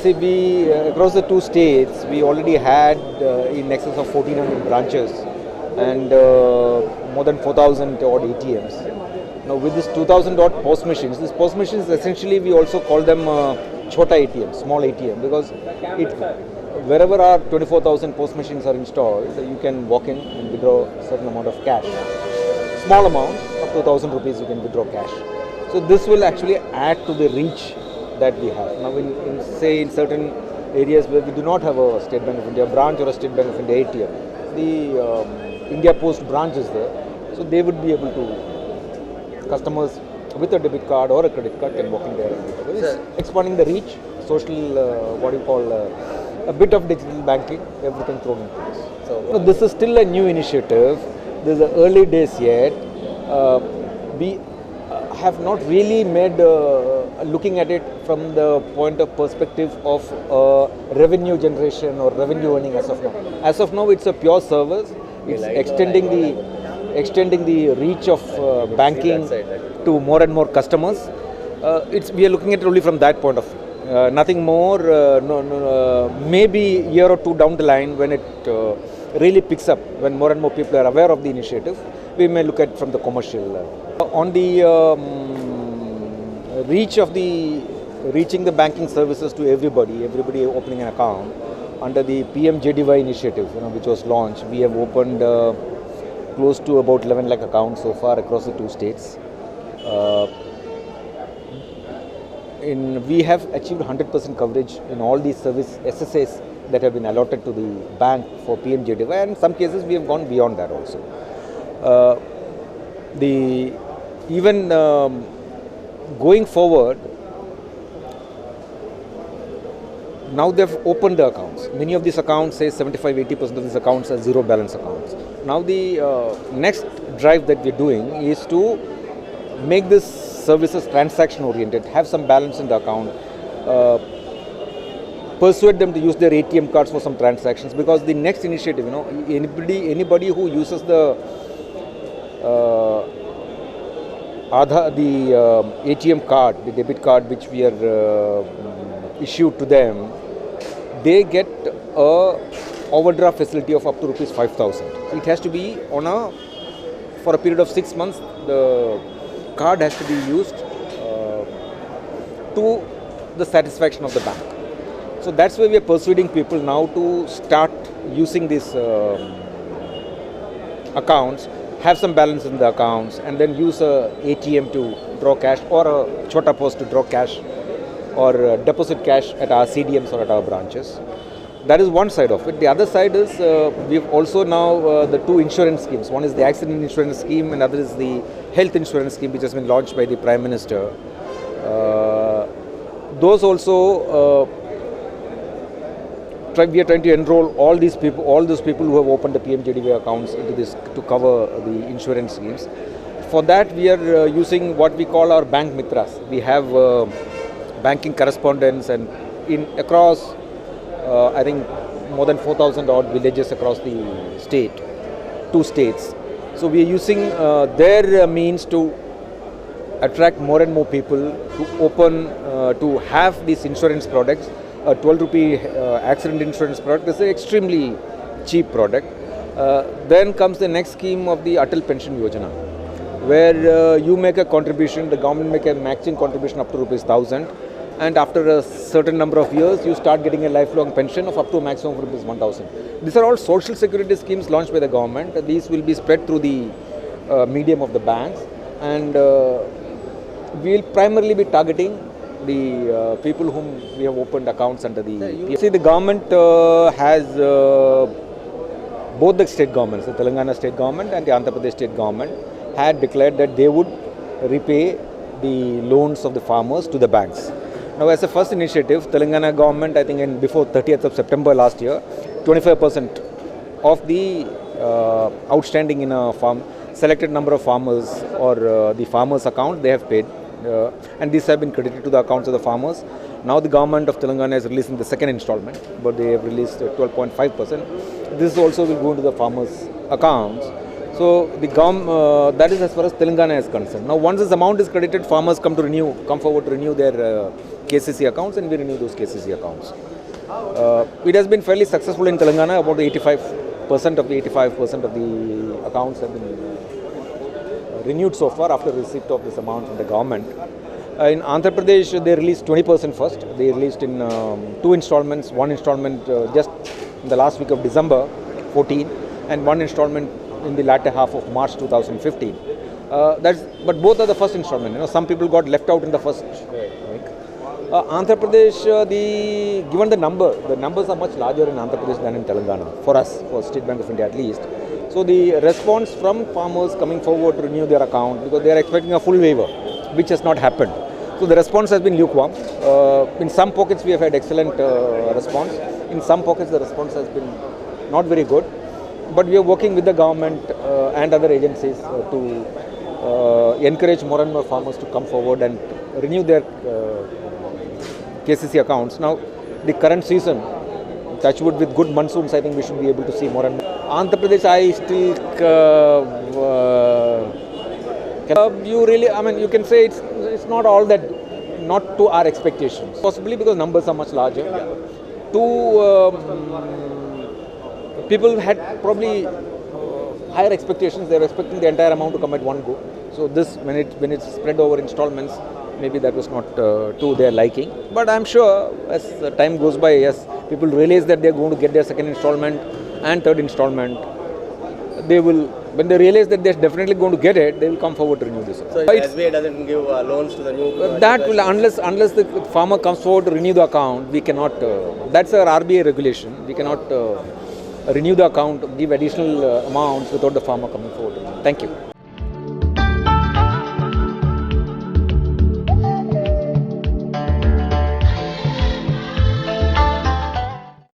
See, we across the two states, we already had in excess of 1,400 branches and more than 4,000 odd ATMs. Now, with this 2,000 odd POS machines, these POS machines essentially we also call them Chhota ATM, small ATM, because wherever our 24,000 POS machines are installed, you can walk in and withdraw a certain amount of cash. Small amount, up to 1,000 rupees you can withdraw cash. So this will actually add to the reach that we have. Now, in certain areas where we do not have a State Bank of India branch or a State Bank of India ATM, the India Post branch is there, so they would be able to, customers with a debit card or a credit card can walk in there and it's expanding the reach, social, what you call, a bit of digital banking, everything thrown into this. So this is still a new initiative. This is early days yet. We have not really made looking at it from the point of perspective of revenue generation or revenue earning as of now. As of now, it's a pure service. It's extending the reach of banking to more and more customers. We are looking at it only from that point of view. Nothing more. Maybe a year or two down the line, when it really picks up, when more and more people are aware of the initiative, we may look at it from the commercial level. On the reaching the banking services to everybody opening an account under the PMJDY initiative, which was launched, we have opened close to about 11 lakh accounts so far across the two states. We have achieved 100% coverage in all these service SSAs that have been allotted to the bank for PMJDY, and in some cases we have gone beyond that also. Going forward, now they've opened the accounts. Many of these accounts, say 75-80% of these accounts are zero balance accounts. Now the next drive that we're doing is to make this services transaction oriented, have some balance in the account, persuade them to use their ATM cards for some transactions, because the next initiative, anybody who uses the ATM card, the debit card which we are issued to them, they get a overdraft facility of up to rupees 5,000. It has to be for a period of 6 months. The card has to be used to the satisfaction of the bank. So that's why we are persuading people now to start using these accounts, have some balance in the accounts, and then use a ATM to draw cash, or a Chhota POS to draw cash, or deposit cash at our CDMs or at our branches. That is one side of it. The other side is we have also now the two insurance schemes. One is the accident insurance scheme, and other is the health insurance scheme, which has been launched by the Prime Minister. Those also we are trying to enroll all those people who have opened the PMJDY accounts into this to cover the insurance schemes. For that, we are using what we call our bank mitras. We have banking correspondents and across I think more than 4,000 odd villages across the state, two states. So we are using their means to attract more and more people to open, to have these insurance products. A 12 rupee accident insurance product is an extremely cheap product. Then comes the next scheme of the Atal Pension Yojana, where you make a contribution, the government make a matching contribution up to rupees 1,000, and after a certain number of years, you start getting a lifelong pension of up to a maximum of rupees 1,000. These are all social security schemes launched by the government. These will be spread through the medium of the banks, and we will primarily be targeting the people whom we have opened accounts under the... See, the government has both the state governments, the Telangana state government and the Andhra Pradesh state government, had declared that they would repay the loans of the farmers to the banks. Now, as a first initiative, Telangana government, I think before 30th of September last year, 25% of the outstanding in a selected number of farmers or the farmers' account, they have paid. And these have been credited to the accounts of the farmers. Now the government of Telangana is releasing the second installment, but they have released 12.5%. This also will go into the farmers' accounts So that is as far as Telangana is concerned. Now once this amount is credited, farmers come forward to renew their KCC accounts, and we renew those KCC accounts. It has been fairly successful in Telangana. About 85% of the accounts have been renewed so far after receipt of this amount from the government. In Andhra Pradesh, they released 20% first. They released in 2 installments. One installment just in the last week of December 14, and one installment in the latter half of March 2015. But both are the first installment. Some people got left out in the first week. Andhra Pradesh, given the numbers are much larger in Andhra Pradesh than in Telangana, for us, for State Bank of India at least. So the response from farmers coming forward to renew their account, because they are expecting a full waiver, which has not happened. So the response has been lukewarm. In some pockets we have had excellent response. In some pockets the response has been not very good. But we are working with the government and other agencies to encourage more and more farmers to come forward and renew their KCC accounts. Now, the current season, touch wood, with good monsoons, I think we should be able to see more and more. Andhra Pradesh, I still, you can say it's not all that, not to our expectations. Possibly because numbers are much larger. People had probably higher expectations. They were expecting the entire amount to come at one go. So this, when it's spread over installments, maybe that was not to their liking. But I'm sure as time goes by, yes, people realize that they're going to get their second installment and third installment. When they realize that they're definitely going to get it, they will come forward to renew this. So SBI doesn't give loans to the new... that will, unless the farmer comes forward to renew the account, we cannot, that's our RBI regulation. We cannot renew the account, give additional amounts without the farmer coming forward. Thank you.